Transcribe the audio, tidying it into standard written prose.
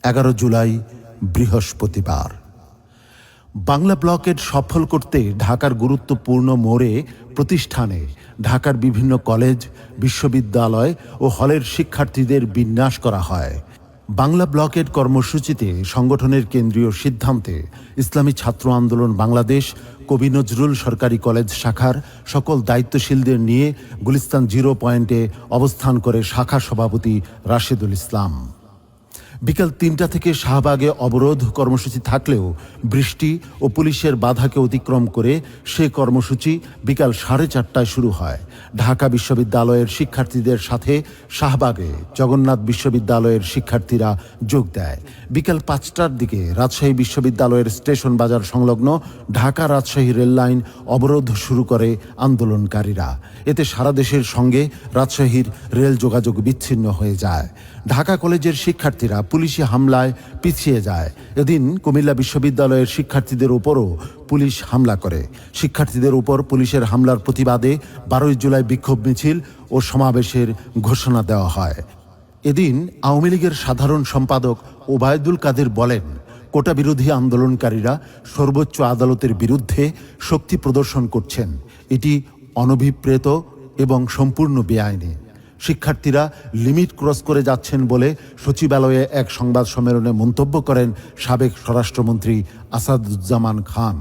11 জুলাই বৃহস্পতিবার। বাংলা ব্লকেট সফল করতে ঢাকার গুরুত্বপূর্ণ মোড়ে প্রতিষ্ঠানে ঢাকার বিভিন্ন কলেজ, বিশ্ববিদ্যালয় ও হলের শিক্ষার্থীদের বিন্যাস করা হয়। বাংলা ব্লকেট কর্মসূচিতে সংগঠনের কেন্দ্রীয় সিদ্ধান্তে ইসলামী ছাত্র আন্দোলন বাংলাদেশ, কবি নজরুল সরকারি কলেজ শাখার সকল দায়িত্বশীলদের নিয়ে গুলিস্তান 0 পয়েন্টে অবস্থান করে শাখা সভাপতি রাশেদুল ইসলাম। বিকাল 3টা থেকে শাহবাগে অবরোধ কর্মসূচি থাকলেও বৃষ্টি ও পুলিশের বাধাকে অতিক্রম করে সে কর্মসূচি বিকাল 4:30টায় শুরু হয়। ঢাকা বিশ্ববিদ্যালয়ের শিক্ষার্থীদের সাথে শাহবাগে জগন্নাথ বিশ্ববিদ্যালয়ের শিক্ষার্থীরা যোগ দেয়। বিকাল 5টার দিকে রাজশাহী বিশ্ববিদ্যালয়ের স্টেশন বাজার সংলগ্ন ঢাকা রাজশাহী রেললাইন অবরোধ শুরু করে আন্দোলনকারীরা। এতে সারা দেশের সঙ্গে রাজশাহীর রেল যোগাযোগ বিচ্ছিন্ন হয়ে যায়। ঢাকা কলেজের শিক্ষার্থীরা পুলিশি হামলায় পিছিয়ে যায়। এদিন কুমিল্লা বিশ্ববিদ্যালয়ের শিক্ষার্থীদের উপরও পুলিশ হামলা করে। শিক্ষার্থীদের উপর পুলিশের হামলার প্রতিবাদে 12 জুলাই বিক্ষোভ মিছিল ও সমাবেশের ঘোষণা দেওয়া হয়। এদিন আওয়ামী লীগের সাধারণ সম্পাদক ওবায়দুল কাদের বলেন, কোটা বিরোধী আন্দোলনকারীরা সর্বোচ্চ আদালতের বিরুদ্ধে শক্তি প্রদর্শন করছেন। এটি অনভিপ্রেত এবং সম্পূর্ণ বেআইনি। শিক্ষার্থীরা লিমিট ক্রস করে যাচ্ছেন বলে সচিবালয়ে এক সংবাদ সম্মেলনে মন্তব্য করেন সাবেক স্বরাষ্ট্রমন্ত্রী আসাদুজ্জামান খান।